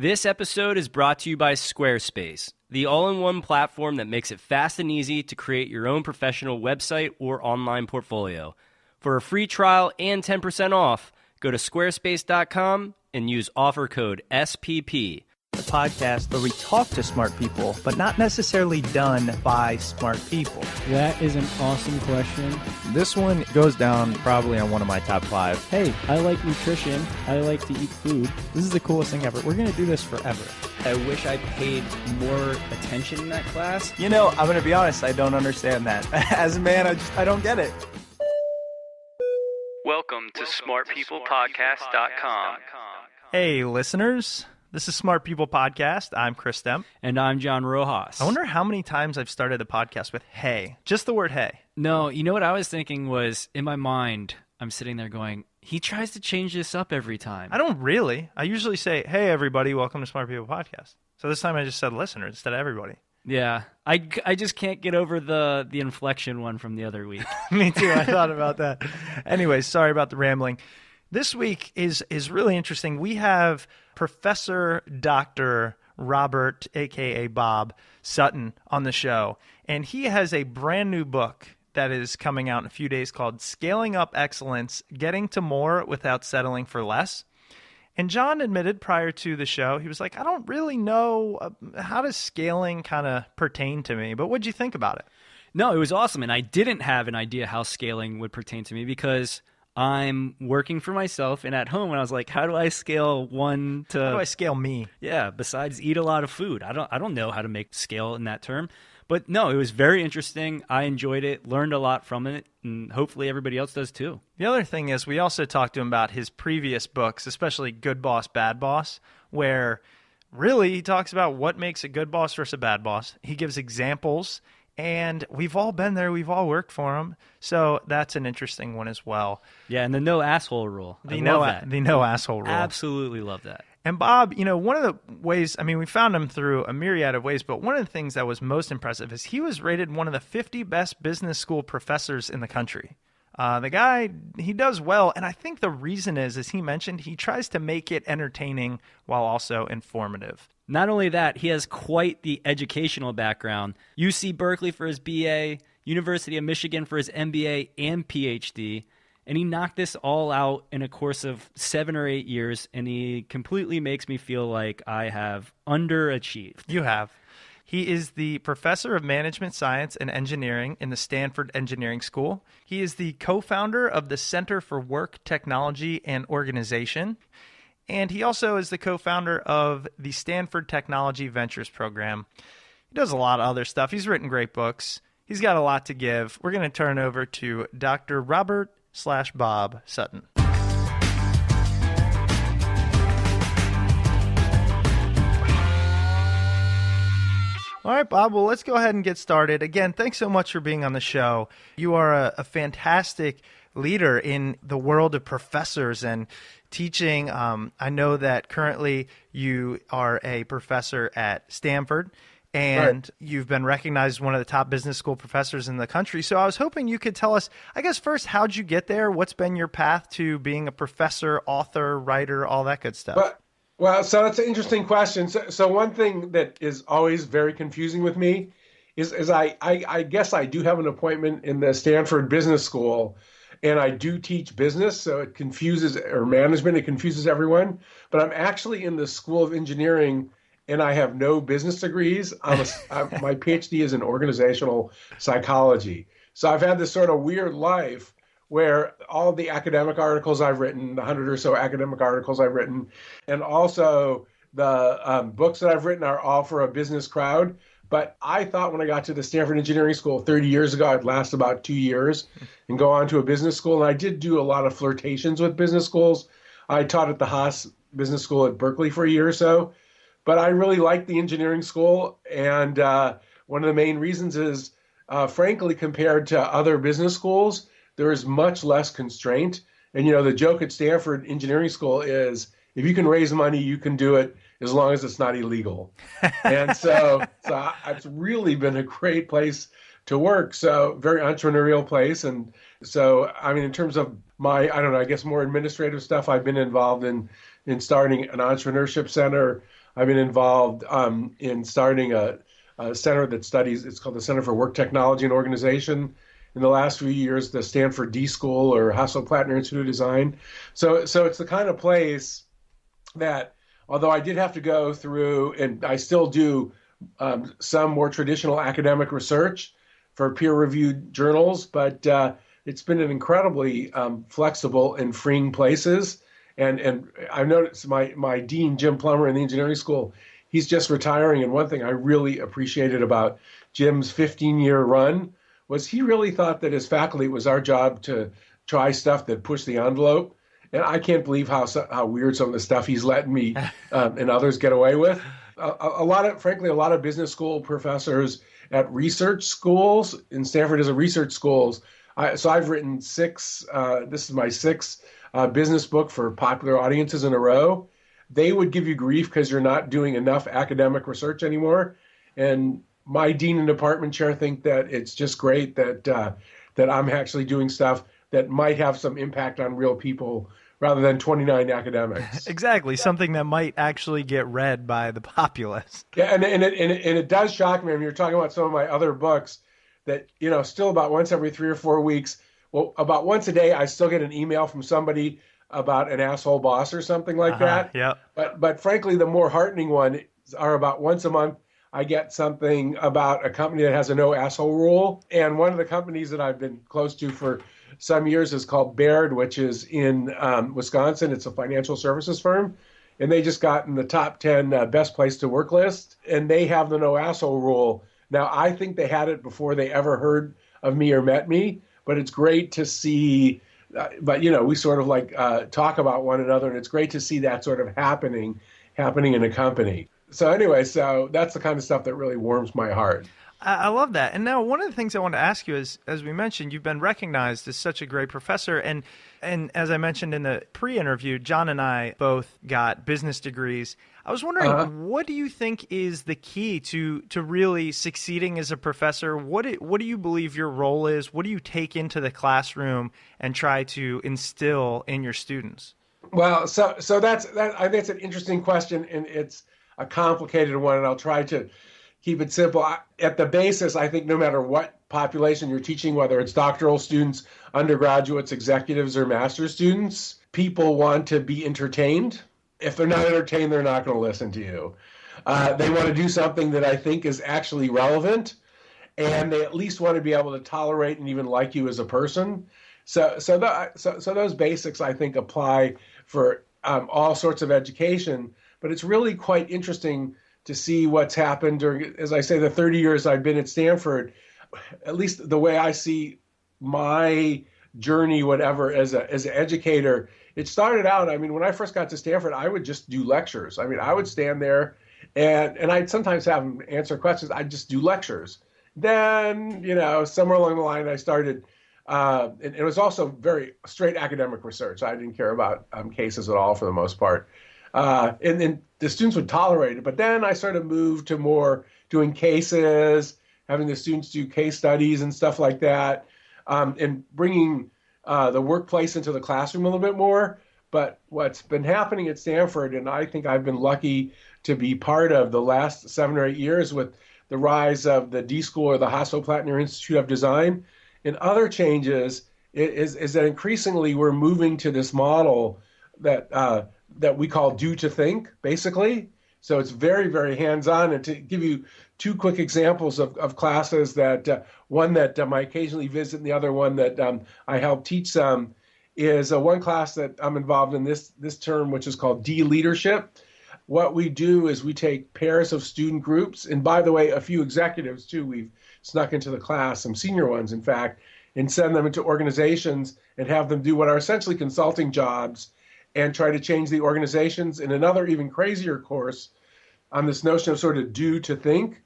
This episode is brought to you by Squarespace, the all-in-one platform that makes it fast and easy to create your own professional website or online portfolio. For a free trial and 10% off, go to squarespace.com and use offer code SPP. A podcast where we talk to smart people, but not necessarily done by smart people. That is an awesome question. This one goes down probably on one of my top 5. Hey, I like nutrition. I like to eat food. This is the coolest thing ever. We're going to do this forever. I wish I paid more attention in that class. You know, I'm going to be honest, I don't understand that. As a man, I don't get it. Welcome to smartpeoplepodcast.com. Hey, listeners. This is Smart People Podcast. I'm Chris Stemp. And I'm John Rojas. I wonder how many times I've started a podcast with hey. Just the word hey. No, you know what I was thinking was, in my mind, I'm sitting there going, he tries to change this up every time. I don't really. I usually say, hey, everybody, welcome to Smart People Podcast. So this time I just said listener instead of everybody. Yeah. I just can't get over the inflection one from the other week. Me too. I thought about that. Anyways, sorry about the rambling. This week is really interesting. We have Professor Dr. Robert, a.k.a. Bob, Sutton on the show. And he has a brand new book that is coming out in a few days called Scaling Up Excellence, Getting to More Without Settling for Less. And John admitted prior to the show, he was like, I don't really know how does scaling kind of pertain to me. But what'd you think about it? No, it was awesome. And I didn't have an idea how scaling would pertain to me because I'm working for myself and at home, and I was like, how do I scale one to... How do I scale me? Yeah, besides eat a lot of food. I don't know how to make scale in that term. But no, it was very interesting. I enjoyed it, learned a lot from it, and hopefully everybody else does too. The other thing is we also talked to him about his previous books, especially Good Boss, Bad Boss, where really he talks about what makes a good boss versus a bad boss. He gives examples. And we've all been there. We've all worked for them. So that's an interesting one as well. Yeah, and the no asshole rule. The no asshole rule. Absolutely love that. And Bob, you know, one of the ways, I mean, we found him through a myriad of ways, but one of the things that was most impressive is he was rated one of the 50 best business school professors in the country. The guy, he does well. And I think the reason is, as he mentioned, he tries to make it entertaining while also informative. Not only that, he has quite the educational background. UC Berkeley for his BA, University of Michigan for his MBA and PhD, and he knocked this all out in a course of 7 or 8 years, and he completely makes me feel like I have underachieved. You have. He is the professor of management science and engineering in the Stanford Engineering School. He is the co-founder of the Center for Work, Technology, and Organization. And he also is the co-founder of the Stanford Technology Ventures Program. He does a lot of other stuff. He's written great books. He's got a lot to give. We're going to turn over to Dr. Robert/Bob Sutton. All right, Bob, well, let's go ahead and get started. Again, thanks so much for being on the show. You are a fantastic leader in the world of professors and teaching. I know that currently you are a professor at Stanford, and right. You've been recognized as one of the top business school professors in the country. So I was hoping you could tell us, I guess, first, how'd you get there? What's been your path to being a professor, author, writer, all that good stuff? Well, so that's an interesting question. So one thing that is always very confusing with me is I guess I do have an appointment in the Stanford Business School, and I do teach business, so it confuses, or management, it confuses everyone. But I'm actually in the School of Engineering, and I have no business degrees. My PhD is in organizational psychology. So I've had this sort of weird life where all the academic articles I've written, the 100 or so academic articles I've written, and also the books that I've written are all for a business crowd. But I thought when I got to the Stanford Engineering School 30 years ago, I'd last about 2 years and go on to a business school. And I did do a lot of flirtations with business schools. I taught at the Haas Business School at Berkeley for a year or so. But I really liked the engineering school. And one of the main reasons is, frankly, compared to other business schools, there is much less constraint. And, you know, the joke at Stanford Engineering School is, if you can raise money, you can do it as long as it's not illegal. And so it's really been a great place to work. So very entrepreneurial place. And so, I mean, in terms of my, I don't know, I guess more administrative stuff, I've been involved in starting an entrepreneurship center. I've been involved in starting a center that studies, it's called the Center for Work Technology and Organization. In the last few years, the Stanford D School or Hasso-Plattner Institute of Design. So it's the kind of place that, although I did have to go through, and I still do, some more traditional academic research for peer-reviewed journals, but it's been an incredibly flexible and freeing places. And I've noticed my dean, Jim Plummer, in the engineering school, he's just retiring. And one thing I really appreciated about Jim's 15-year run was he really thought that as faculty, it was our job to try stuff that pushed the envelope. And I can't believe how weird some of the stuff he's letting me and others get away with. Frankly, a lot of business school professors at research schools, and Stanford is a research schools. So I've written this is my sixth business book for popular audiences in a row. They would give you grief because you're not doing enough academic research anymore. And my dean and department chair think that it's just great that I'm actually doing stuff that might have some impact on real people rather than 29 academics. Exactly, something that might actually get read by the populace. Yeah, and it does shock me. I mean, you're talking about some of my other books that, still about once every 3 or 4 weeks, well, about once a day, I still get an email from somebody about an asshole boss or something like that. Yeah. But frankly, the more heartening ones are about once a month, I get something about a company that has a no asshole rule. And one of the companies that I've been close to for some years is called Baird, which is in Wisconsin. It's a financial services firm. And they just got in the top 10 best place to work list. And they have the no asshole rule. Now, I think they had it before they ever heard of me or met me. But it's great to see, we sort of talk about one another. And it's great to see that sort of happening in a company. So anyway, that's the kind of stuff that really warms my heart. I love that. And now one of the things I want to ask you is, as we mentioned, you've been recognized as such a great professor. And as I mentioned in the pre-interview, John and I both got business degrees. I was wondering, what do you think is the key to really succeeding as a professor? What do you believe your role is? What do you take into the classroom and try to instill in your students? Well, so I think it's an interesting question, and it's a complicated one, and I'll try to keep it simple. At the basis, I think no matter what population you're teaching, whether it's doctoral students, undergraduates, executives, or master's students, people want to be entertained. If they're not entertained, they're not going to listen to you. They want to do something that I think is actually relevant, and they at least want to be able to tolerate and even like you as a person. So those basics, I think, apply for all sorts of education. But it's really quite interesting to see what's happened during, as I say, the 30 years I've been at Stanford. At least the way I see my journey, whatever, as an educator, it started out, I mean, when I first got to Stanford, I would just do lectures. I mean, I would stand there and I'd sometimes have them answer questions. I'd just do lectures. Then, somewhere along the line, I started, and it was also very straight academic research. I didn't care about cases at all for the most part. And then the students would tolerate it. But then I sort of moved to more doing cases, having the students do case studies and stuff like that, and bringing the workplace into the classroom a little bit more. But what's been happening at Stanford, and I think I've been lucky to be part of the last 7 or 8 years with the rise of the D School or the Hasso-Plattner Institute of Design and other changes, is that increasingly we're moving to this model that we call do to think, basically. So it's very, very hands-on. And to give you 2 quick examples of classes, that one that I occasionally visit and the other one that I help teach some, is one class that I'm involved in this term, which is called D-Leadership. What we do is we take pairs of student groups, and by the way, a few executives too, we've snuck into the class, some senior ones, in fact, and send them into organizations and have them do what are essentially consulting jobs and try to change the organizations. In another even crazier course on this notion of sort of do to think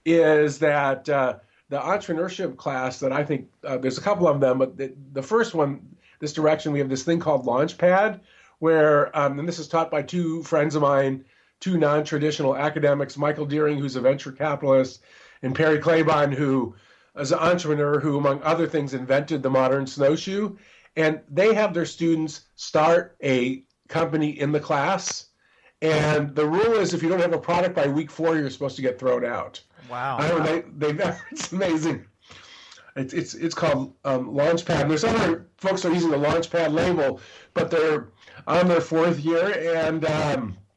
is that the entrepreneurship class that I think there's a couple of them, but the first one, this direction, we have this thing called Launchpad, where, and this is taught by 2 friends of mine, 2 non-traditional academics, Michael Deering, who's a venture capitalist, and Perry Claiborne, who is an entrepreneur who, among other things, invented the modern snowshoe. And they have their students start a company in the class And the rule is if you don't have a product by week 4, you're supposed to get thrown out. Wow. It's amazing. It's called Launchpad. And there's other folks that are using the Launchpad label, but they're on their 4th year, and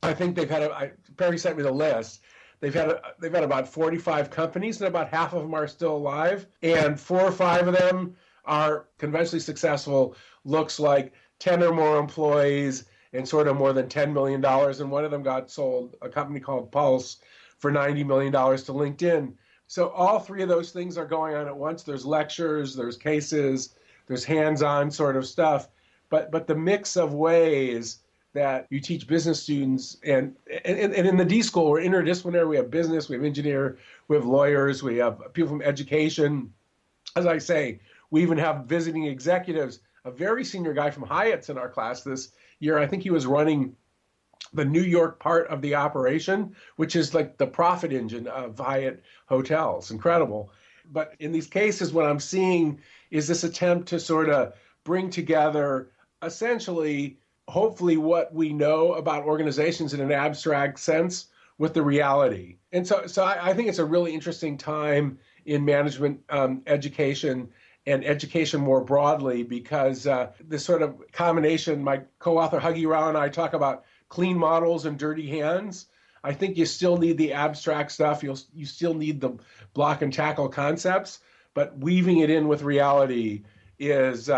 I think they've had Perry sent me the list. They've had about 45 companies, and about half of them are still alive, and 4 or 5 of them are conventionally successful. Looks like 10 or more employees and sort of more than $10 million. And one of them got sold, a company called Pulse, for $90 million to LinkedIn. So all 3 of those things are going on at once. There's lectures, there's cases, there's hands-on sort of stuff. But the mix of ways that you teach business students, and in the D School, we're interdisciplinary. We have business, we have engineer, we have lawyers, we have people from education. As I say, we even have visiting executives. A very senior guy from Hyatt's in our class this year. I think he was running the New York part of the operation, which is like the profit engine of Hyatt hotels. Incredible. But in these cases, what I'm seeing is this attempt to sort of bring together essentially, hopefully, what we know about organizations in an abstract sense with the reality. And so I think it's a really interesting time in management education and education more broadly, because this sort of combination, my co-author Huggy Rao and I talk about clean models and dirty hands. I think you still need the abstract stuff. You still need the block and tackle concepts, but weaving it in with reality is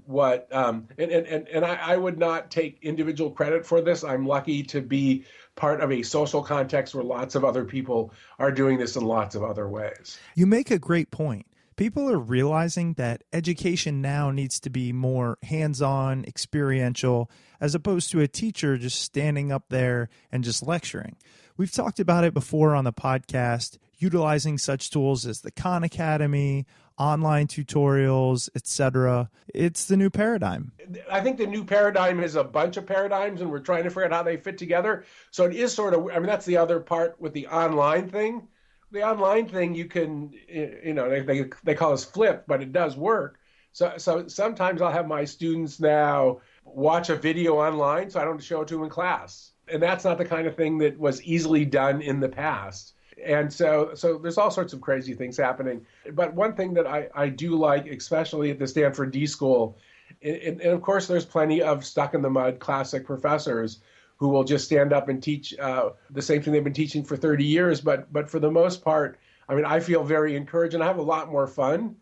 what, and I would not take individual credit for this. I'm lucky to be part of a social context where lots of other people are doing this in lots of other ways. You make a great point. People are realizing that education now needs to be more hands-on, experiential, as opposed to a teacher just standing up there and just lecturing. We've talked about it before on the podcast, utilizing such tools as the Khan Academy, online tutorials, etc. It's the new paradigm. I think the new paradigm is a bunch of paradigms, and we're trying to figure out how they fit together. So it is sort of, that's the other part with the online thing. The online thing, you can, they call us flip, but it does work. So sometimes I'll have my students now watch a video online so I don't show it to them in class. And that's not the kind of thing that was easily done in the past. And so there's all sorts of crazy things happening. But one thing that I do like, especially at the Stanford D School, and of course there's plenty of stuck-in-the-mud classic professors who will just stand up and teach the same thing they've been teaching for 30 years. But for the most part, I feel very encouraged, and I have a lot more fun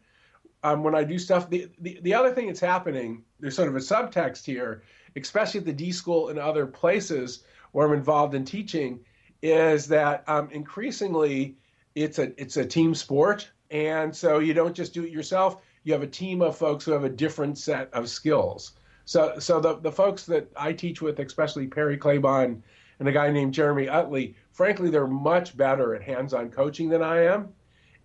when I do stuff. The other thing that's happening, there's sort of a subtext here, especially at the D School and other places where I'm involved in teaching, is that increasingly it's a team sport. And so you don't just do it yourself. You have a team of folks who have a different set of skills. So the folks that I teach with, especially Perry Claiborne and a guy named Jeremy Utley, frankly, they're much better at hands-on coaching than I am.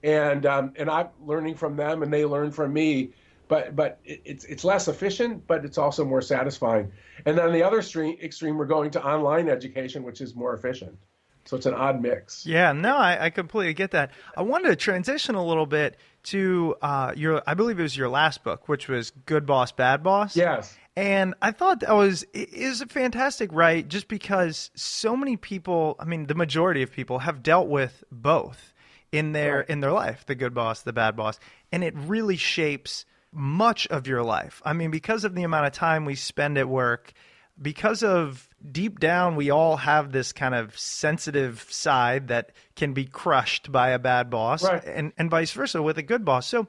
And I'm learning from them, and they learn from me. But it's less efficient, but it's also more satisfying. And then the other extreme, we're going to online education, which is more efficient. So it's an odd mix. Yeah, no, I completely get that. I wanted to transition a little bit to I believe it was your last book, which was Good Boss, Bad Boss. Yes. And I thought that is a fantastic write, just because so many people, the majority of people have dealt with both in their life, the good boss, the bad boss, and it really shapes much of your life. Because of the amount of time we spend at work, because of deep down, we all have this kind of sensitive side that can be crushed by a bad boss, right, and vice versa with a good boss. So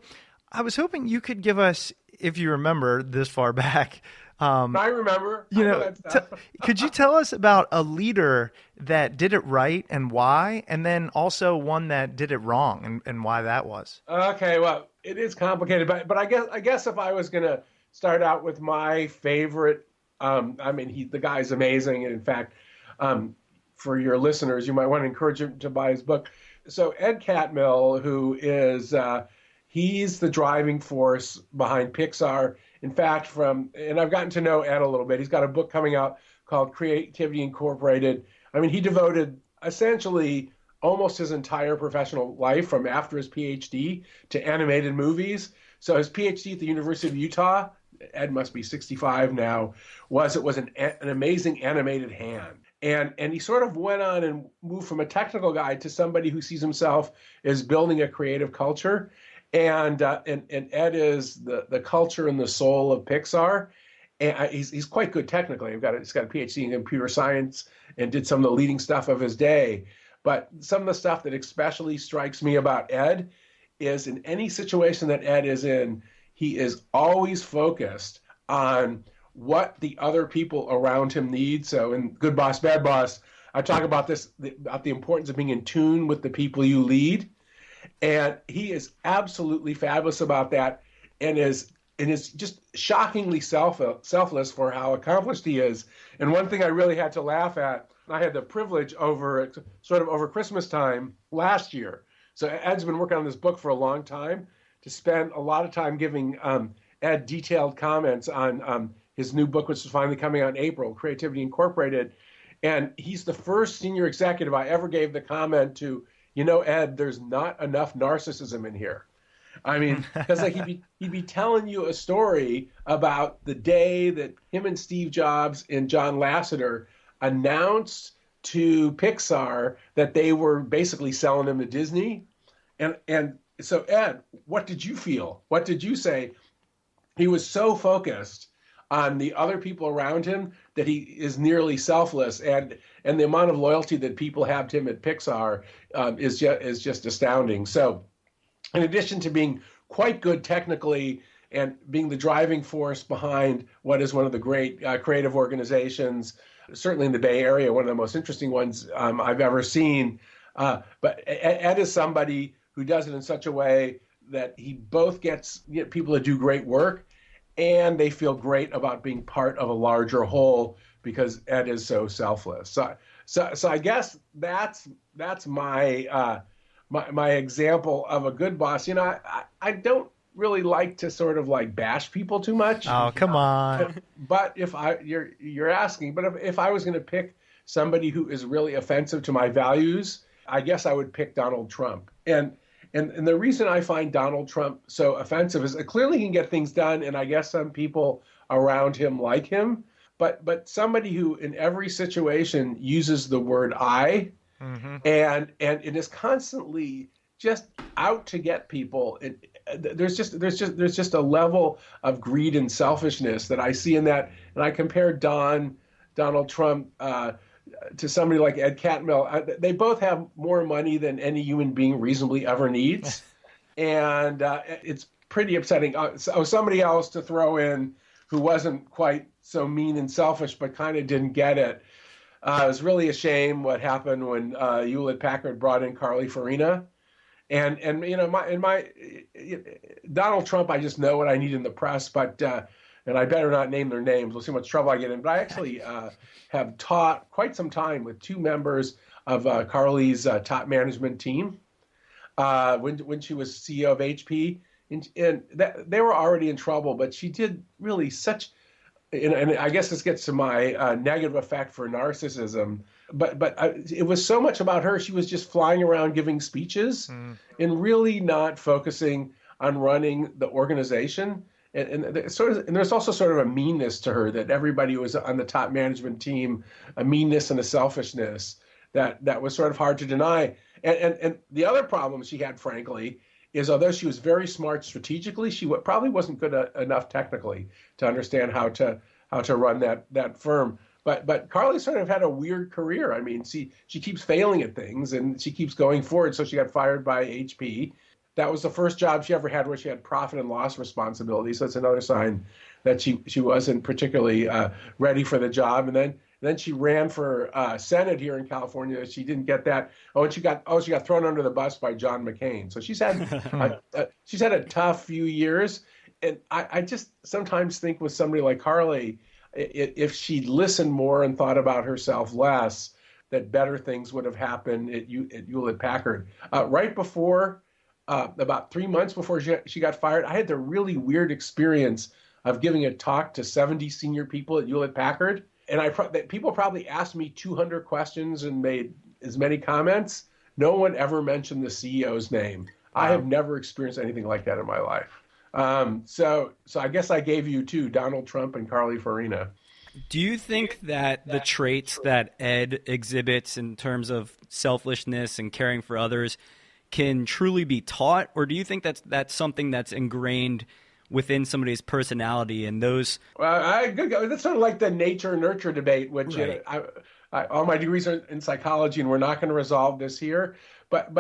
I was hoping you could give us, if you remember this far back. I remember. Could you tell us about a leader that did it right and why, and then also one that did it wrong and why that was? Okay, well, it is complicated, but I guess if I was going to start out with my favorite, the guy's amazing, and in fact, for your listeners, you might want to encourage him to buy his book. So Ed Catmull, who is he's the driving force behind Pixar. In fact, and I've gotten to know Ed a little bit. He's got a book coming out called Creativity Incorporated. He devoted essentially almost his entire professional life from after his PhD to animated movies. So his PhD at the University of Utah, Ed must be 65 now, was an amazing animated hand. And he sort of went on and moved from a technical guy to somebody who sees himself as building a creative culture. And Ed is the culture and the soul of Pixar. And he's quite good technically. He's got a PhD in computer science and did some of the leading stuff of his day. But some of the stuff that especially strikes me about Ed is in any situation that Ed is in, he is always focused on what the other people around him need. So in Good Boss, Bad Boss, I talk about about the importance of being in tune with the people you lead. And he is absolutely fabulous about that and is just shockingly selfless for how accomplished he is. And one thing I really had to laugh at, I had the privilege over Christmas time last year. So Ed's been working on this book for a long time, to spend a lot of time giving Ed detailed comments on his new book, which is finally coming out in April, Creativity Incorporated. And he's the first senior executive I ever gave the comment to, Ed, there's not enough narcissism in here. I mean, because he'd be telling you a story about the day that him and Steve Jobs and John Lasseter announced to Pixar that they were basically selling him to Disney. And so, Ed, what did you feel? What did you say? He was so focused on the other people around him that he is nearly selfless, and the amount of loyalty that people have to him at Pixar is just astounding. So, in addition to being quite good technically and being the driving force behind what is one of the great creative organizations, certainly in the Bay Area, one of the most interesting ones I've ever seen. But Ed is somebody who does it in such a way that he both gets people to do great work, and they feel great about being part of a larger whole because Ed is so selfless. So I guess that's my my example of a good boss. I don't really like to sort of like bash people too much. Oh, come on. But if you're asking, but if I was going to pick somebody who is really offensive to my values, I guess I would pick Donald Trump. And the reason I find Donald Trump so offensive is clearly he can get things done, and I guess some people around him like him. But somebody who in every situation uses the word I, and it is constantly just out to get people. There's just a level of greed and selfishness that I see in that, and I compare Donald Trump to somebody like Ed Catmull. They both have more money than any human being reasonably ever needs, and it's pretty upsetting. Somebody else to throw in who wasn't quite so mean and selfish, but kind of didn't get it. It was really a shame what happened when Hewlett-Packard brought in Carly Fiorina. And Donald Trump, I just know what I need in the press, but and I better not name their names. We'll see how much trouble I get in. But I actually have taught quite some time with two members of Carly's top management team when she was CEO of HP, and they were already in trouble. But she did really such. And I guess this gets to my negative effect for narcissism. But it was so much about her. She was just flying around giving speeches and really not focusing on running the organization. And there's also sort of a meanness to her that everybody who was on the top management team, a meanness and a selfishness that was sort of hard to deny. And the other problem she had, frankly, is although she was very smart strategically, she probably wasn't good enough technically to understand how to run that firm. But Carly sort of had a weird career. I mean, she keeps failing at things and she keeps going forward. So she got fired by HP. That was the first job she ever had where she had profit and loss responsibility. So it's another sign that she wasn't particularly ready for the job. And then she ran for Senate here in California. She didn't get that. She got thrown under the bus by John McCain. So she's had a tough few years. And I just sometimes think with somebody like Carly, if she'd listened more and thought about herself less, that better things would have happened at Hewlett-Packard. Right before, about 3 months before she got fired, I had the really weird experience of giving a talk to 70 senior people at Hewlett-Packard. And people probably asked me 200 questions and made as many comments. No one ever mentioned the CEO's name. Wow. I have never experienced anything like that in my life. So I guess I gave you two, Donald Trump and Carly Fiorina. Do you think that the traits that Ed exhibits in terms of selflessness and caring for others can truly be taught, or do you think that's something that's ingrained within somebody's personality and those? Well, that's sort of like the nature nurture debate, which Right. all my degrees are in psychology, and we're not going to resolve this here. But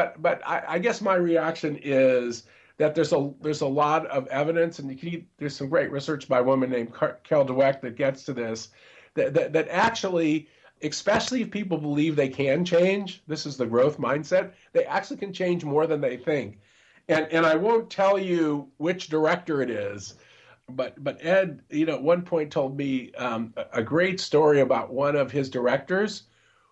I guess my reaction is that there's a lot of evidence, and there's some great research by a woman named Carol Dweck that gets to this, that actually, especially if people believe they can change, this is the growth mindset, they actually can change more than they think. And I won't tell you which director it is, but Ed, at one point told me a great story about one of his directors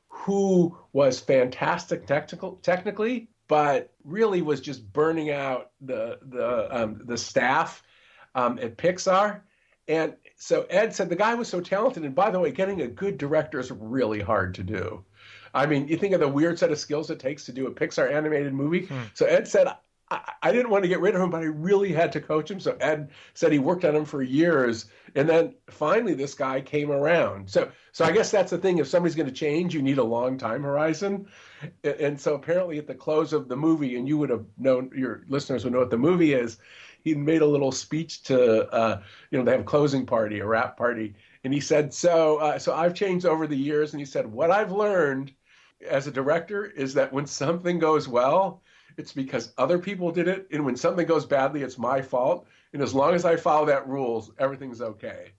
who was fantastic technically, but really was just burning out the staff at Pixar. And so Ed said the guy was so talented. And by the way, getting a good director is really hard to do. I mean, you think of the weird set of skills it takes to do a Pixar animated movie. So Ed said, I didn't want to get rid of him, but I really had to coach him. So Ed said he worked on him for years. And then finally this guy came around. So I guess that's the thing. If somebody's going to change, you need a long time horizon. And so apparently at the close of the movie, and you would have known, your listeners would know what the movie is, he made a little speech to, they have a closing party, a wrap party. And he said, so I've changed over the years. And he said, what I've learned as a director is that when something goes well, it's because other people did it. And when something goes badly, it's my fault. And as long as I follow that rules, everything's okay.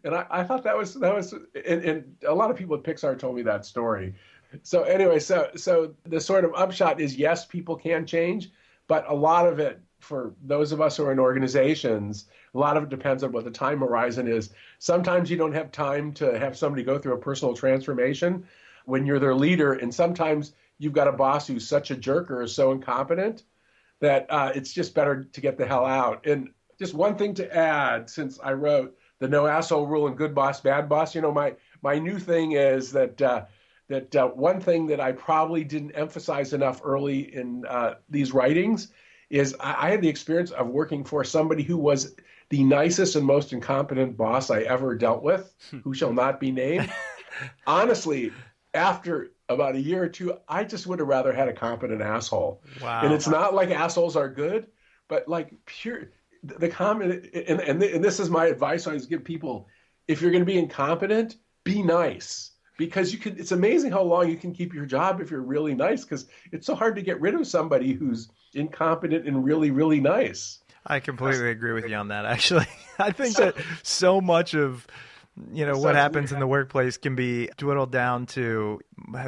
And I thought that was, and a lot of people at Pixar told me that story. So anyway, so the sort of upshot is, yes, people can change, but a lot of it, for those of us who are in organizations, a lot of it depends on what the time horizon is. Sometimes you don't have time to have somebody go through a personal transformation when you're their leader. And sometimes you've got a boss who's such a jerk or is so incompetent that it's just better to get the hell out. And just one thing to add, since I wrote the no asshole rule and good boss, bad boss, my new thing is that one thing that I probably didn't emphasize enough early in these writings is I had the experience of working for somebody who was the nicest and most incompetent boss I ever dealt with, who shall not be named. Honestly, after about a year or two, I just would have rather had a competent asshole. Wow. And it's not like assholes are good, but like pure the comment. And this is my advice I always give people: if you're going to be incompetent, be nice, because it's amazing how long you can keep your job if you're really nice, because it's so hard to get rid of somebody who's incompetent and really, really nice. I completely agree with you on that, actually. I think that so much of what happens in the workplace can be dwindled down to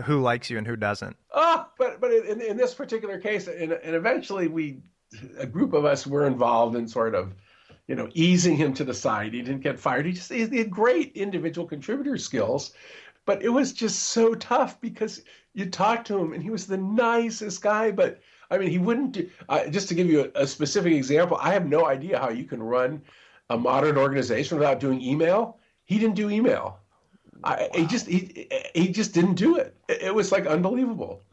who likes you and who doesn't. But in this particular case, and eventually a group of us were involved in sort of, easing him to the side. He didn't get fired. He had great individual contributor skills, but it was just so tough because you talk to him and he was the nicest guy, but I mean, he wouldn't do, just to give you a specific example, I have no idea how you can run a modern organization without doing email. He didn't do email. Wow. He just didn't do it. It was like unbelievable.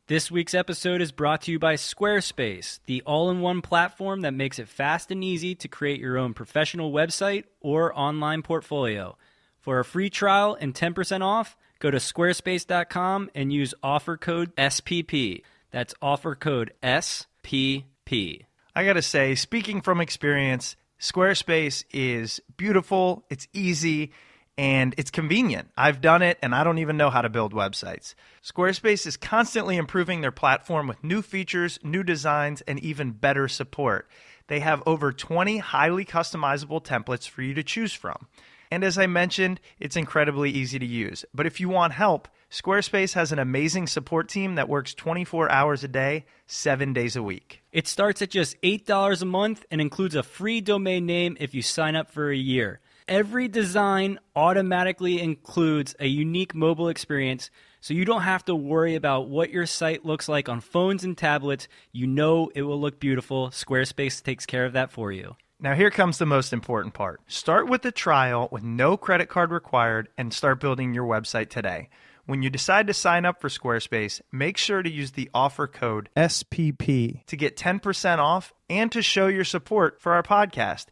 This week's episode is brought to you by Squarespace, the all-in-one platform that makes it fast and easy to create your own professional website or online portfolio. For a free trial and 10% off, go to squarespace.com and use offer code SPP. That's offer code SPP. I got to say, speaking from experience, Squarespace is beautiful, it's easy, and it's convenient. I've done it, and I don't even know how to build websites. Squarespace is constantly improving their platform with new features, new designs, and even better support. They have over 20 highly customizable templates for you to choose from. And as I mentioned, it's incredibly easy to use. But if you want help, Squarespace has an amazing support team that works 24 hours a day, 7 days a week. It starts at just $8 a month and includes a free domain name if you sign up for a year. Every design automatically includes a unique mobile experience, so you don't have to worry about what your site looks like on phones and tablets. You know it will look beautiful. Squarespace takes care of that for you. Now here comes the most important part. Start with the trial with no credit card required and start building your website today. When you decide to sign up for Squarespace, make sure to use the offer code SPP to get 10% off and to show your support for our podcast.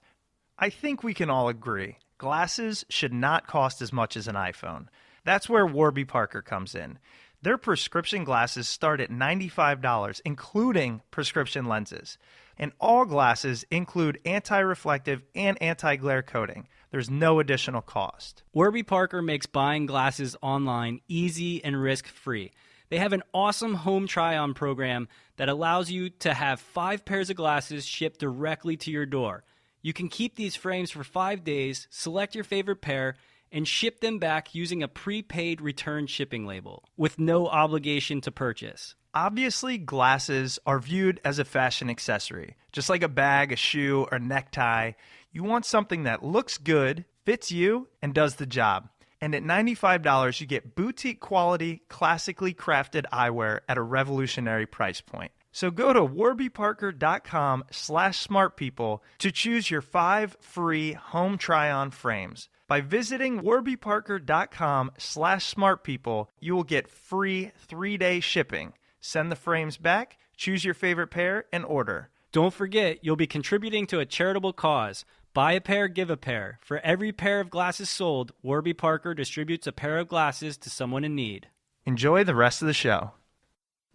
I think we can all agree Glasses should not cost as much as an iPhone. That's where Warby Parker comes in. Their prescription glasses start at $95, including prescription lenses. And all glasses include anti-reflective and anti-glare coating. There's no additional cost. Warby Parker makes buying glasses online easy and risk-free. They have an awesome home try-on program that allows you to have 5 pairs of glasses shipped directly to your door. You can keep these frames for 5 days, select your favorite pair, and ship them back using a prepaid return shipping label with no obligation to purchase. Obviously, glasses are viewed as a fashion accessory. Just like a bag, a shoe, or necktie, you want something that looks good, fits you, and does the job. And at $95, you get boutique quality, classically crafted eyewear at a revolutionary price point. So go to warbyparker.com/smartpeople to choose your 5 free home try-on frames. By visiting warbyparker.com/smartpeople, you will get free 3-day shipping. Send the frames back, choose your favorite pair, and order. Don't forget, you'll be contributing to a charitable cause. Buy a pair, give a pair. For every pair of glasses sold, Warby Parker distributes a pair of glasses to someone in need. Enjoy the rest of the show.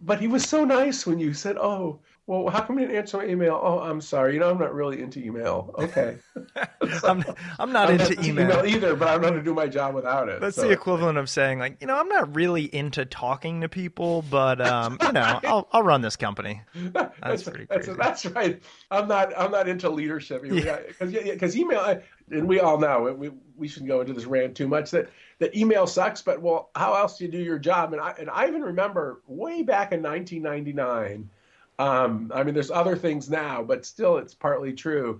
But he was so nice when you said, "Oh, well, how come you didn't answer my email?" "Oh, I'm sorry. I'm not really into email." Okay. I'm not into email either, but I'm not going to do my job without it. That's the equivalent of saying, like, I'm not really into talking to people, but I'll run this company. That's pretty crazy. That's right. I'm not into leadership because email, and we all know we shouldn't go into this rant too much that email sucks. But well, how else do you do your job? And I even remember way back in 1999. There's other things now, but still it's partly true.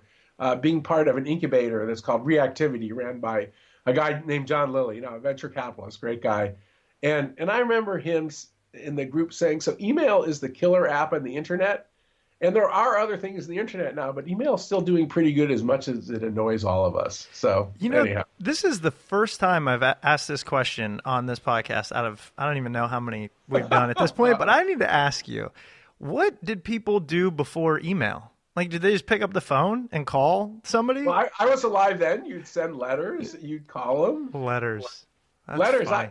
Being part of an incubator that's called Reactivity, ran by a guy named John Lilly, a venture capitalist, great guy. And I remember him in the group saying, so email is the killer app on the internet. And there are other things in the internet now, but email is still doing pretty good as much as it annoys all of us. So, anyhow. This is the first time I've asked this question on this podcast out of, I don't even know how many we've done at this point, but I need to ask you, what did people do before email? Like, did they just pick up the phone and call somebody? Well, I was alive then. You'd send letters. You'd call them. Letters. That's letters. funny.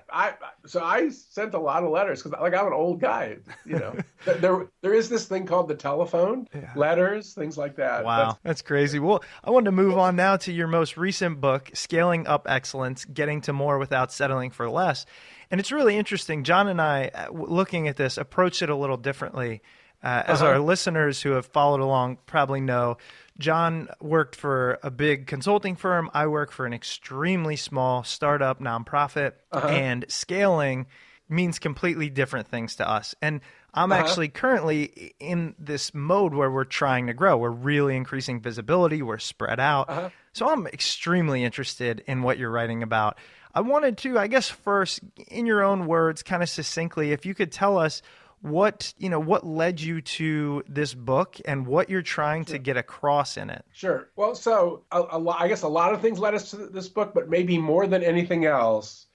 So I sent a lot of letters because, I'm an old guy. There is this thing called the telephone. Yeah. Letters, things like that. Wow, that's crazy. Well, I wanted to move on now to your most recent book, Scaling Up Excellence: Getting to More Without Settling for Less. And it's really interesting. John and I, looking at this, approached it a little differently. As our listeners who have followed along probably know, John worked for a big consulting firm. I work for an extremely small startup nonprofit, and scaling means completely different things to us. And I'm actually currently in this mode where we're trying to grow. We're really increasing visibility. We're spread out. So I'm extremely interested in what you're writing about. I wanted to, I guess, first, in your own words, kind of succinctly, if you could tell us what led you to this book and what you're trying to get across in it. Sure. Well, so I guess a lot of things led us to this book, but maybe more than anything else,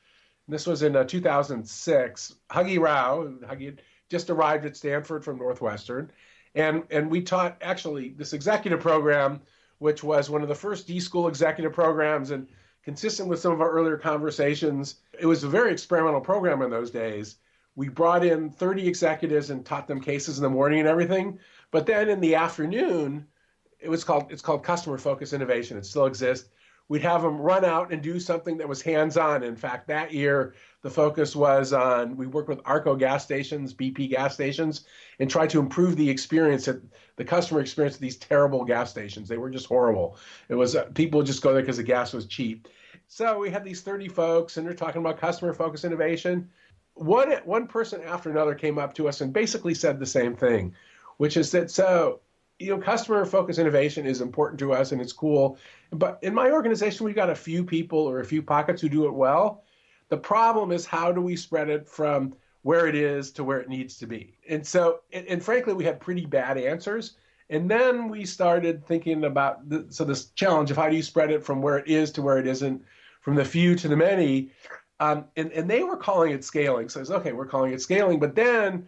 this was in 2006, Huggy Rao. Huggy had just arrived at Stanford from Northwestern, and we taught actually this executive program, which was one of the first D-School executive programs, and consistent with some of our earlier conversations, it was a very experimental program in those days. We brought in 30 executives and taught them cases in the morning and everything. But then in the afternoon, it's called customer focused innovation. It still exists. We'd have them run out and do something that was hands-on. In fact, that year, the focus was we worked with Arco gas stations, BP gas stations, and tried to improve the customer experience at these terrible gas stations. They were just horrible. It was people would just go there because the gas was cheap. So we had these 30 folks, and they're talking about customer focused innovation. One person after another came up to us and basically said the same thing, which is that, customer focused innovation is important to us and it's cool. But in my organization, we've got a few people or a few pockets who do it well. The problem is, how do we spread it from where it is to where it needs to be? And so, and frankly, we had pretty bad answers. And then we started thinking about this challenge of how do you spread it from where it is to where it isn't, from the few to the many. And they were calling it scaling. So I was, okay, we're calling it scaling. But then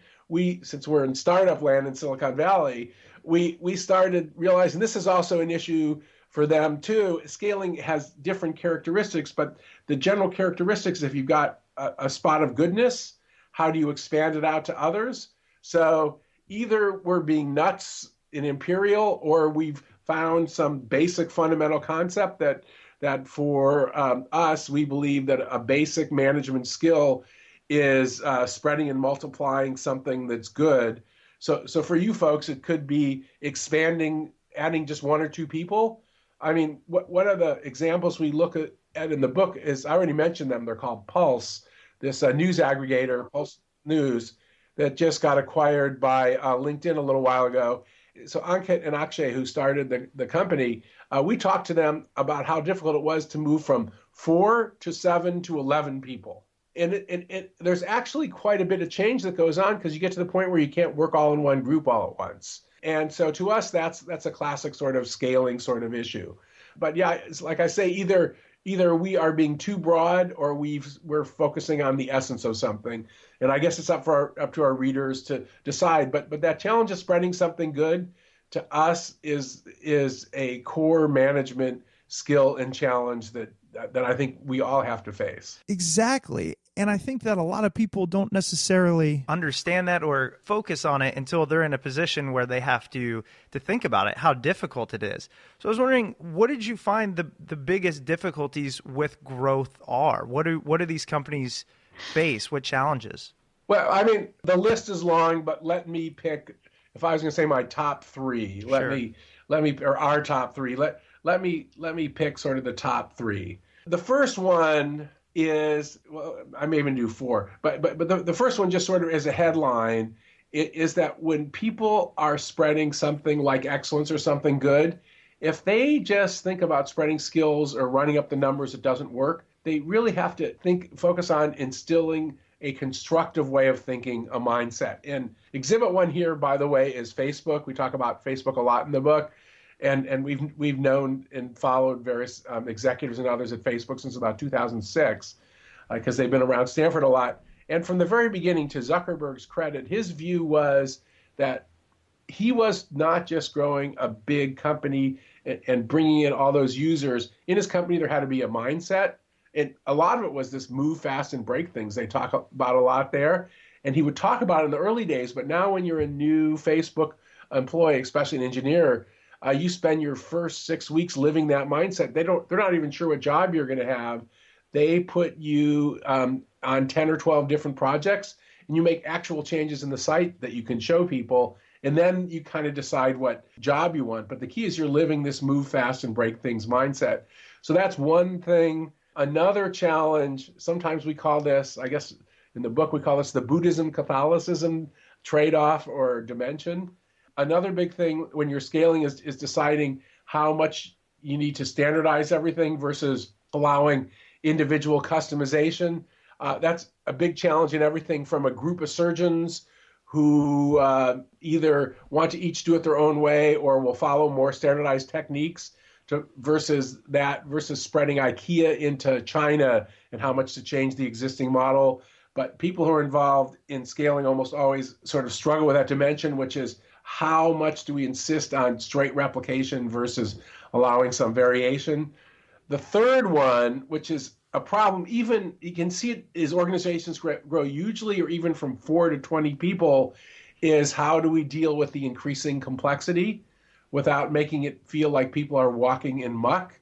since we're in startup land in Silicon Valley, we started realizing this is also an issue for them too, scaling has different characteristics, but the general characteristics, if you've got a spot of goodness, how do you expand it out to others? So either we're being nuts in Imperial, or we've found some basic fundamental concept that for us, we believe that a basic management skill is spreading and multiplying something that's good. So for you folks, it could be expanding, adding just one or two people. I mean, what are the examples we look at in the book is, I already mentioned them. They're called Pulse, this news aggregator, Pulse News, that just got acquired by LinkedIn a little while ago. So Ankit and Akshay, who started the company, we talked to them about how difficult it was to move from 4 to 7 to 11 people. And there's actually quite a bit of change that goes on, because you get to the point where you can't work all in one group all at once. And so to us, that's a classic sort of scaling sort of issue. But yeah, it's like I say, either we are being too broad, or we're focusing on the essence of something. And I guess it's up to our readers to decide. But that challenge of spreading something good to us is a core management skill and challenge that I think we all have to face. Exactly. And I think that a lot of people don't necessarily understand that or focus on it until they're in a position where they have to think about it, how difficult it is. So I was wondering, what did you find the biggest difficulties with growth are? What do these companies face? What challenges? Well, I mean, the list is long, but let me pick, if I was going to say my top three, or our top three, let me pick sort of the top three. The first one is, well, I may even do four, but the first one, just sort of as a headline, is that when people are spreading something like excellence or something good, if they just think about spreading skills or running up the numbers, it doesn't work. They really have to focus on instilling a constructive way of thinking, a mindset. And exhibit one here, by the way, is Facebook. We talk about Facebook a lot in the book. And we've known and followed various executives and others at Facebook since about 2006, because they've been around Stanford a lot. And from the very beginning, to Zuckerberg's credit, his view was that he was not just growing a big company and bringing in all those users. In his company, there had to be a mindset. And a lot of it was this move fast and break things. They talk about a lot there. And he would talk about it in the early days. But now when you're a new Facebook employee, especially an engineer, you spend your first 6 weeks living that mindset. They're not even sure what job you're going to have. They put you on 10 or 12 different projects, and you make actual changes in the site that you can show people. And then you kind of decide what job you want. But the key is you're living this move fast and break things mindset. So that's one thing. Another challenge, sometimes we call this, I guess in the book we call this the Buddhism-Catholicism trade-off or dimension. Another big thing when you're scaling is deciding how much you need to standardize everything versus allowing individual customization. That's a big challenge in everything from a group of surgeons who either want to each do it their own way or will follow more standardized techniques versus spreading IKEA into China and how much to change the existing model. But people who are involved in scaling almost always sort of struggle with that dimension, which is how much do we insist on straight replication versus allowing some variation? The third one, which is a problem, even you can see it as organizations grow hugely or even from 4 to 20 people, is how do we deal with the increasing complexity without making it feel like people are walking in muck?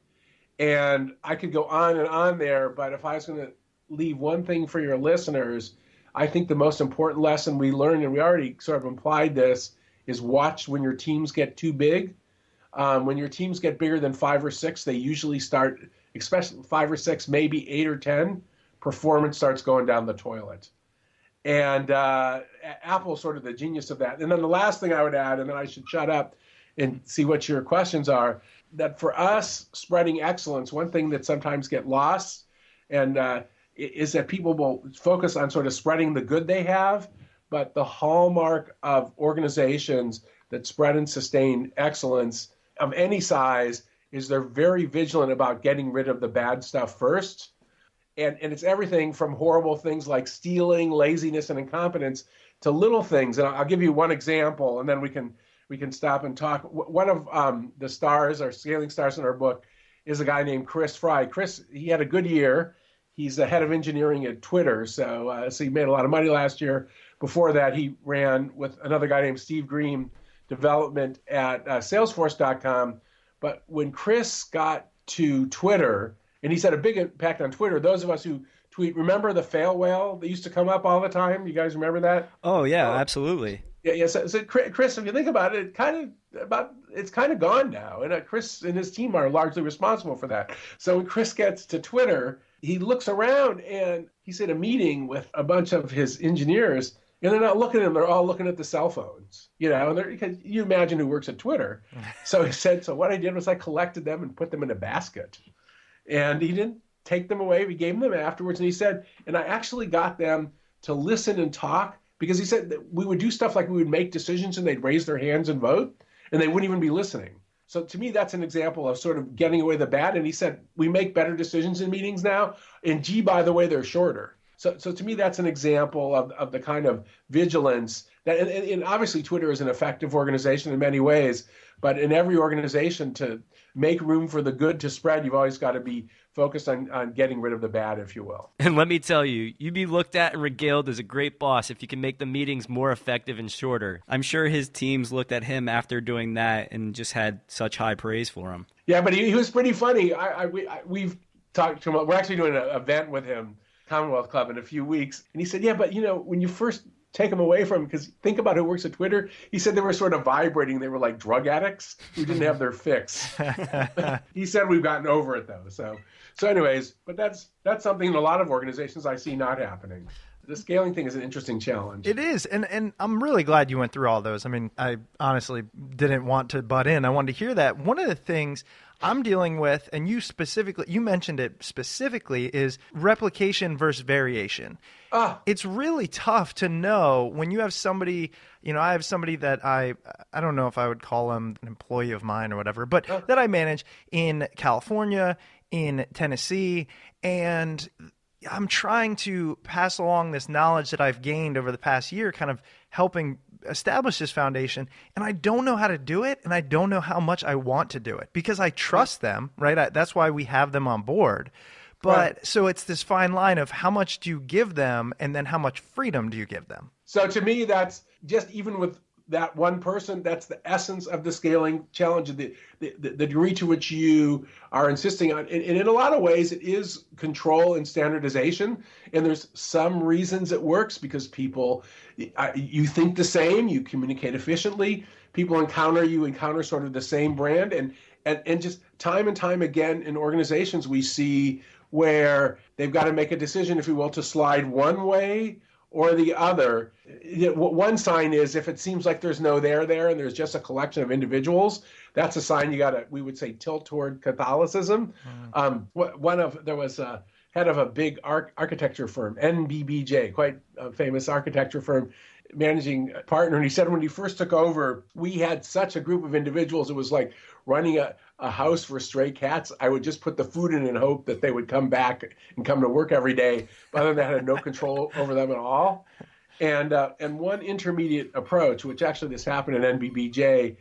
And I could go on and on there, but if I was going to leave one thing for your listeners, I think the most important lesson we learned, and we already sort of implied this, is watch when your teams get too big. When your teams get bigger than 5 or 6, they usually start, especially 5 or 6, maybe 8 or 10, performance starts going down the toilet. And Apple's sort of the genius of that. And then the last thing I would add, and then I should shut up and see what your questions are, that for us, spreading excellence, one thing that sometimes get lost and is that people will focus on sort of spreading the good they have, but the hallmark of organizations that spread and sustain excellence of any size is they're very vigilant about getting rid of the bad stuff first. And it's everything from horrible things like stealing, laziness, and incompetence to little things. And I'll give you one example, and then we can we can stop and talk. One of the stars, our scaling stars in our book, is a guy named Chris Fry. Chris, he had a good year. He's the head of engineering at Twitter, so he made a lot of money last year. Before that, he ran with another guy named Steve Green, development at Salesforce.com. But when Chris got to Twitter, and he's had a big impact on Twitter, those of us who tweet, remember the fail whale that used to come up all the time? You guys remember that? Oh, yeah, absolutely. Yeah. So Chris, if you think about it, it's kind of gone now, and Chris and his team are largely responsible for that. So when Chris gets to Twitter, he looks around and he's at a meeting with a bunch of his engineers, and they're not looking at him; they're all looking at the cell phones, And because you imagine who works at Twitter. So he said, so what I did was I collected them and put them in a basket, and he didn't take them away. We gave them afterwards, and he said, and I actually got them to listen and talk. Because he said that we would do stuff like we would make decisions and they'd raise their hands and vote, and they wouldn't even be listening. So to me, that's an example of sort of getting away the bad. And he said, we make better decisions in meetings now. And gee, by the way, they're shorter. So to me, that's an example of the kind of vigilance that, and obviously Twitter is an effective organization in many ways, but in every organization, to make room for the good to spread, you've always got to be focused on getting rid of the bad, if you will. And let me tell you, you'd be looked at and regaled as a great boss if you can make the meetings more effective and shorter. I'm sure his teams looked at him after doing that and just had such high praise for him. Yeah, but he was pretty funny. We've talked to him. We're actually doing an event with him, Commonwealth Club, in a few weeks. And he said, yeah, but when you first take them away from him, because think about who works at Twitter. He said they were sort of vibrating. They were like drug addicts who didn't have their fix. He said we've gotten over it, though. So anyways, but that's something in a lot of organizations I see not happening. The scaling thing is an interesting challenge. It is, and I'm really glad you went through all those. I mean, I honestly didn't want to butt in. I wanted to hear that. One of the things I'm dealing with, and you mentioned it specifically, is replication versus variation. It's really tough to know when you have somebody, I have somebody that I don't know if I would call him an employee of mine or whatever, but that I manage in California, in Tennessee, and I'm trying to pass along this knowledge that I've gained over the past year, kind of helping establish this foundation, and I don't know how to do it, and I don't know how much I want to do it because I trust them, right? That's why we have them on board. But so it's this fine line of how much do you give them, and then how much freedom do you give them? So to me, that's just even with that one person, that's the essence of the scaling challenge, the degree to which you are insisting on. And in a lot of ways, it is control and standardization. And there's some reasons it works because people, you think the same, you communicate efficiently, people encounter sort of the same brand. And just time and time again in organizations, we see where they've got to make a decision, if you will, to slide one way or the other. One sign is if it seems like there's no there and there's just a collection of individuals, that's a sign we would say, tilt toward Catholicism. There was a head of a big architecture firm, NBBJ, quite a famous architecture firm, managing partner. And he said when he first took over, we had such a group of individuals. It was like running a house for stray cats. I would just put the food in and hope that they would come back and come to work every day. But other than that, I had no control over them at all. And one intermediate approach, which actually this happened at NBBJ,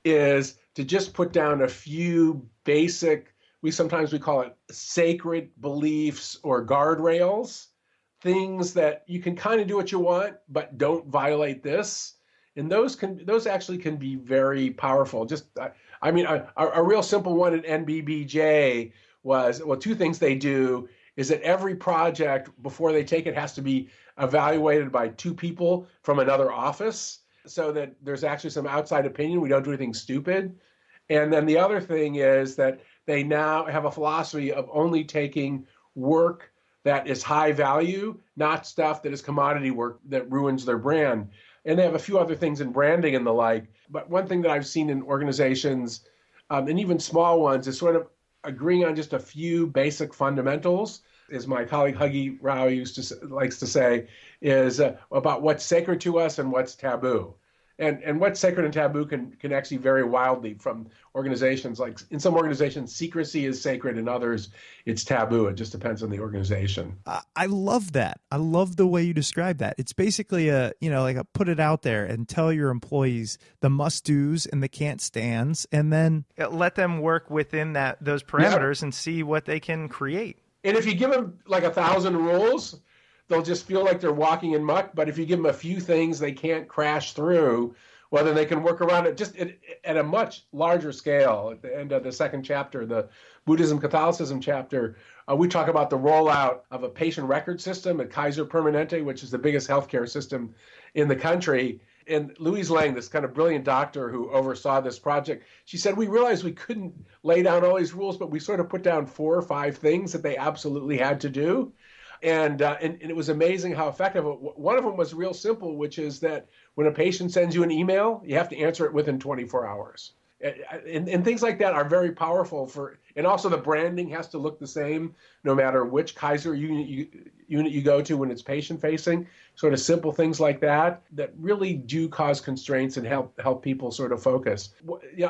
is to just put down a few basic, we call it sacred beliefs or guardrails, things that you can kind of do what you want, but don't violate this. And those actually can be very powerful. A real simple one at NBBJ was, two things they do is that every project before they take it has to be evaluated by two people from another office so that there's actually some outside opinion. We don't do anything stupid. And then the other thing is that they now have a philosophy of only taking work that is high value, not stuff that is commodity work that ruins their brand. And they have a few other things in branding and the like. But one thing that I've seen in organizations, and even small ones, is sort of agreeing on just a few basic fundamentals, as my colleague Huggy Rao likes to say, is about what's sacred to us and what's taboo. And what's sacred and taboo can actually vary wildly from organizations. Like in some organizations, secrecy is sacred, in others, it's taboo. It just depends on the organization. I love that. I love the way you describe that. It's basically like a put it out there and tell your employees the must-dos and the can't-stands, and then Let them work within those parameters and see what they can create. And if you give them like 1,000 rules, they'll just feel like they're walking in muck. But if you give them a few things they can't crash through, well, then they can work around it just at a much larger scale. At the end of the second chapter, the Buddhism Catholicism chapter, we talk about the rollout of a patient record system at Kaiser Permanente, which is the biggest healthcare system in the country. And Louise Lang, this kind of brilliant doctor who oversaw this project, she said, we realized we couldn't lay down all these rules, but we sort of put down 4 or 5 things that they absolutely had to do. And it was amazing how effective. One of them was real simple, which is that when a patient sends you an email, you have to answer it within 24 hours. And things like that are very powerful and also the branding has to look the same no matter which Kaiser unit you go to when it's patient facing. Sort of simple things like that really do cause constraints and help people sort of focus.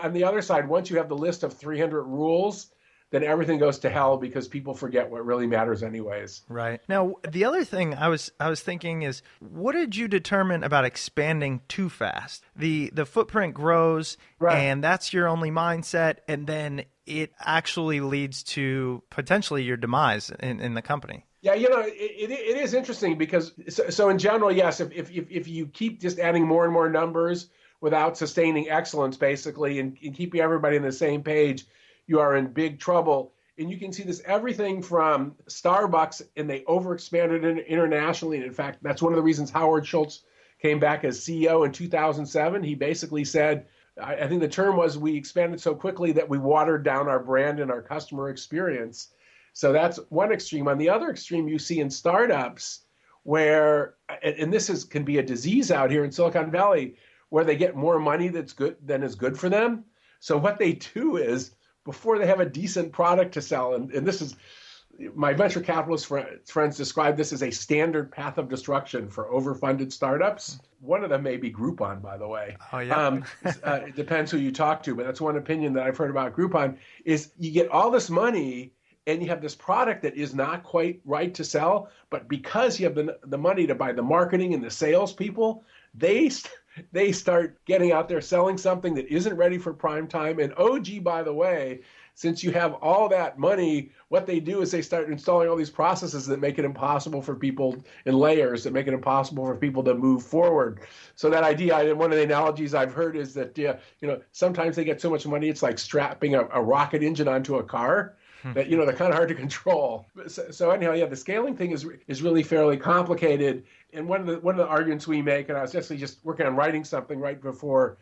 On the other side, once you have the list of 300 rules, then everything goes to hell because people forget what really matters anyways. Right. Now, the other thing I was thinking is, what did you determine about expanding too fast? The footprint grows, right, and that's your only mindset, and then it actually leads to potentially your demise in the company. Yeah, it is interesting because so in general, yes, if you keep just adding more and more numbers without sustaining excellence, basically, and keeping everybody on the same page, you are in big trouble. And you can see this everything from Starbucks, and they overexpanded internationally. And in fact, that's one of the reasons Howard Schultz came back as CEO in 2007. He basically said, I think the term was, we expanded so quickly that we watered down our brand and our customer experience. So that's one extreme. On the other extreme, you see in startups where, and this can be a disease out here in Silicon Valley, where they get more money than is good for them. So what they do is, before they have a decent product to sell, and this is, my venture capitalist friends describe this as a standard path of destruction for overfunded startups. One of them may be Groupon, by the way. Oh, yeah. It depends who you talk to, but that's one opinion that I've heard about Groupon, is you get all this money and you have this product that is not quite right to sell, but because you have the money to buy the marketing and the salespeople, they start getting out there selling something that isn't ready for prime time. And gee, by the way, since you have all that money, what they do is they start installing all these processes that make it impossible for people, in layers that make it impossible for people to move forward. So that idea, one of the analogies I've heard is that, sometimes they get so much money, it's like strapping a rocket engine onto a car. That they're kind of hard to control. So anyhow, yeah, the scaling thing is really fairly complicated. And one of the arguments we make, and I was actually just working on writing something right before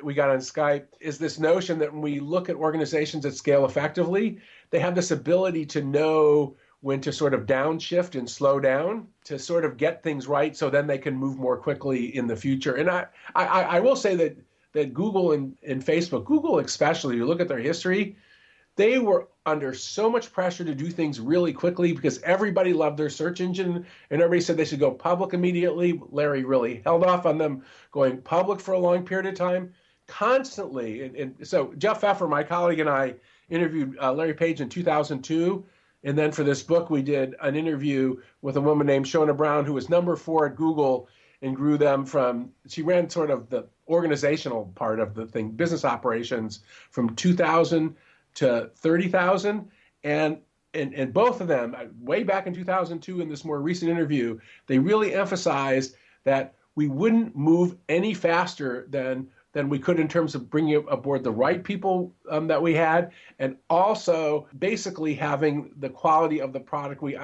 we got on Skype, is this notion that when we look at organizations that scale effectively, they have this ability to know when to sort of downshift and slow down to sort of get things right, so then they can move more quickly in the future. And I will say that Google and Facebook, Google especially, you look at their history, they were under so much pressure to do things really quickly because everybody loved their search engine and everybody said they should go public immediately. Larry really held off on them going public for a long period of time, constantly. And so Jeff Pfeffer, my colleague, and I interviewed Larry Page in 2002. And then for this book, we did an interview with a woman named Shona Brown, who was number 4 at Google and grew them she ran sort of the organizational part of the thing, business operations, from 2,000 to 30,000, and both of them, way back in 2002 in this more recent interview, they really emphasized that we wouldn't move any faster than we could in terms of bringing aboard the right people that we had, and also basically having the quality of the product we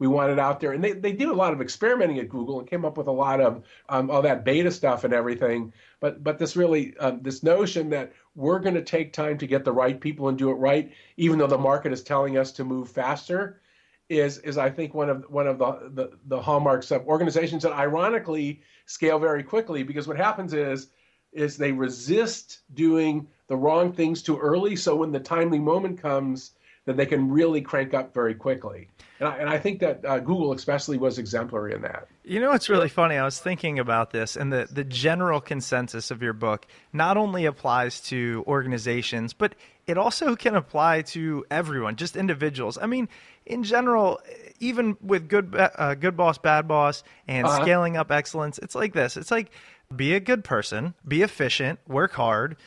wanted out there. And they did a lot of experimenting at Google and came up with a lot of all that beta stuff and everything. But this really this notion that we're going to take time to get the right people and do it right, even though the market is telling us to move faster, is I think one of the hallmarks of organizations that ironically scale very quickly, because what happens is they resist doing the wrong things too early. So when the timely moment comes, that they can really crank up very quickly. And I think that Google especially was exemplary in that. You know what's really funny? I was thinking about this, and the general consensus of your book not only applies to organizations, but it also can apply to everyone, just individuals. I mean, in general, even with good boss, bad boss, and scaling up excellence, it's like this. It's like, be a good person, be efficient, work hard,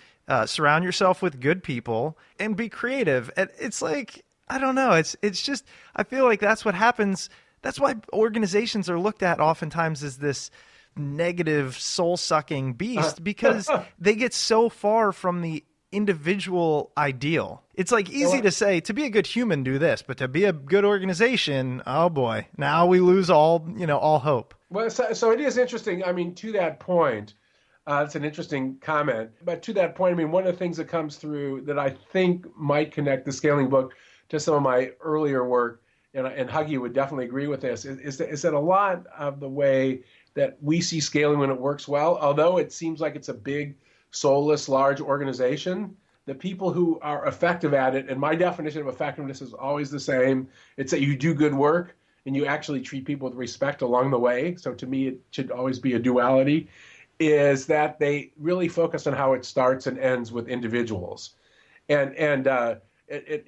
surround yourself with good people, and be creative. And it's like, I don't know. It's just, I feel like that's what happens. That's why organizations are looked at oftentimes as this negative, soul-sucking beast, because they get so far from the individual ideal. It's like easy to say, to be a good human, do this, but to be a good organization, oh boy, now we lose all hope. Well, so it is interesting. I mean, to that point, it's an interesting comment. But to that point, I mean, one of the things that comes through that I think might connect the scaling book to some of my earlier work, and Huggy would definitely agree with this, is that a lot of the way that we see scaling when it works well, although it seems like it's a big, soulless, large organization, the people who are effective at it, and my definition of effectiveness is always the same, it's that you do good work and you actually treat people with respect along the way. So to me, it should always be a duality, is that they really focus on how it starts and ends with individuals. And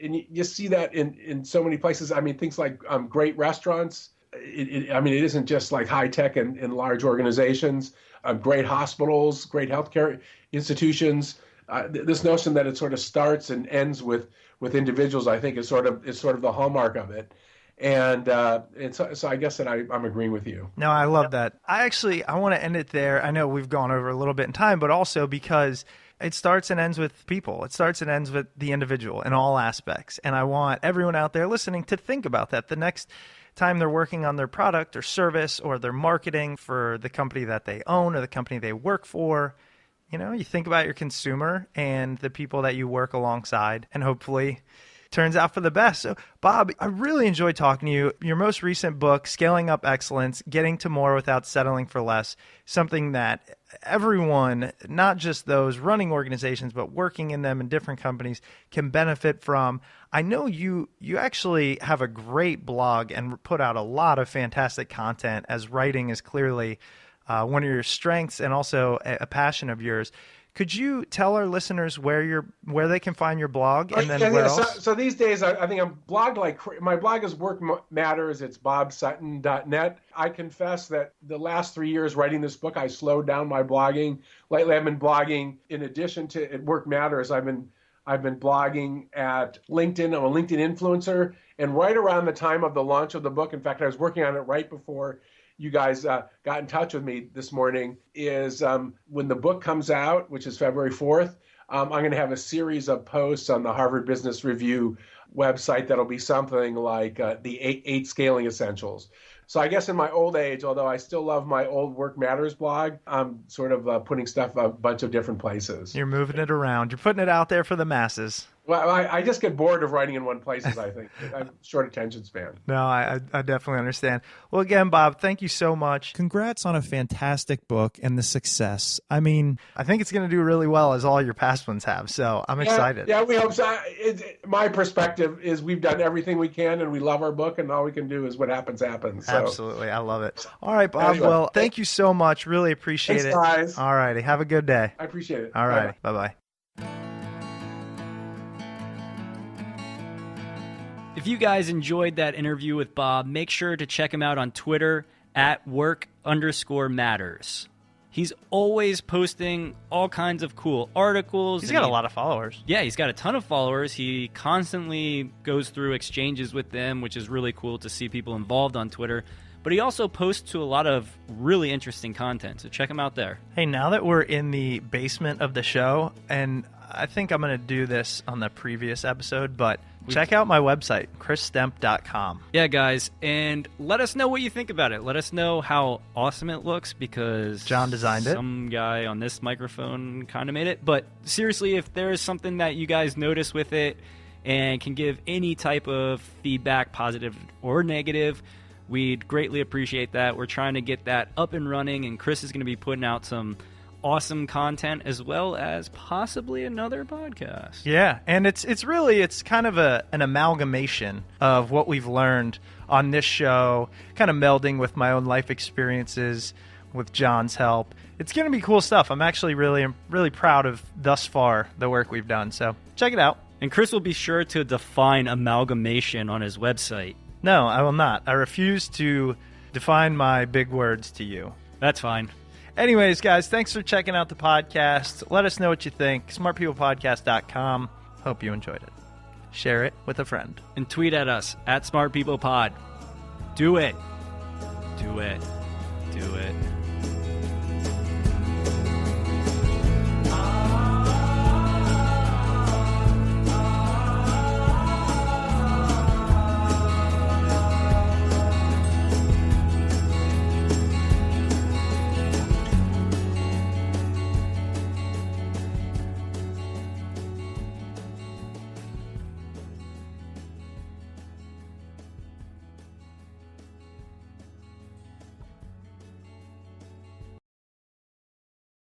you see that in so many places. I mean, things like great restaurants. I mean, it isn't just like high tech and large organizations. Great hospitals, great healthcare institutions. This notion that it sort of starts and ends with individuals, I think, is sort of the hallmark of it. And so I guess that I'm agreeing with you. No, I love that. I want to end it there. I know we've gone over a little bit in time, but also because it starts and ends with people. It starts and ends with the individual in all aspects. And I want everyone out there listening to think about that the next time they're working on their product or service, or they're marketing for the company that they own or the company they work for. You think about your consumer and the people that you work alongside, and hopefully turns out for the best. So, Bob, I really enjoyed talking to you. Your most recent book, Scaling Up Excellence, Getting to More Without Settling for Less, something that everyone, not just those running organizations, but working in them in different companies, can benefit from. I know you actually have a great blog and put out a lot of fantastic content, as writing is clearly one of your strengths and also a passion of yours. Could you tell our listeners where they can find your blog, and then where else? So these days, I think I'm blogged my blog is Work Matters. It's bobsutton.net. I confess that the last 3 years writing this book, I slowed down my blogging. Lately, I've been blogging in addition to at Work Matters. I've been blogging at LinkedIn. I'm a LinkedIn influencer, and right around the time of the launch of the book, in fact, I was working on it right before you guys got in touch with me this morning, is when the book comes out, which is February 4th, I'm going to have a series of posts on the Harvard Business Review website that'll be something like the eight scaling essentials. So I guess in my old age, although I still love my old Work Matters blog, I'm sort of putting stuff a bunch of different places. You're moving it around. You're putting it out there for the masses. Well, I just get bored of writing in one place, I think. I have short attention span. No, I definitely understand. Well, again, Bob, thank you so much. Congrats on a fantastic book and the success. I mean, I think it's going to do really well, as all your past ones have. So I'm excited. Yeah, we hope so. My perspective is we've done everything we can, and we love our book, and all we can do is what happens. So. Absolutely. I love it. All right, Bob. Anyway, well, thank you so much. Really appreciate it. Thanks, guys. All righty. Have a good day. I appreciate it. All righty. Bye-bye. If you guys enjoyed that interview with Bob, make sure to check him out on Twitter at @work_matters. He's always posting all kinds of cool articles. He's got a lot of followers. Yeah, he's got a ton of followers. He constantly goes through exchanges with them, which is really cool to see people involved on Twitter. But he also posts to a lot of really interesting content, so check him out there. Hey, now that we're in the basement of the show, and I think I'm going to do this on the previous episode, but check out my website, chrisstemp.com. Yeah, guys, and let us know what you think about it. Let us know how awesome it looks, because John designed it. Some guy on this microphone kind of made it. But seriously, if there is something that you guys notice with it and can give any type of feedback, positive or negative, we'd greatly appreciate that. We're trying to get that up and running, and Chris is going to be putting out some awesome content as well as possibly another podcast. Yeah, and it's kind of an amalgamation of what we've learned on this show, kind of melding with my own life experiences with John's help. It's going to be cool stuff. I'm actually really proud of thus far the work we've done. So check it out. And Chris will be sure to define amalgamation on his website. No, I will not. I refuse to define my big words to you. That's fine. Anyways, guys, thanks for checking out the podcast. Let us know what you think. smartpeoplepodcast.com. Hope you enjoyed it. Share it with a friend. And tweet at us at SmartPeoplePod. Do it. Do it. Do it.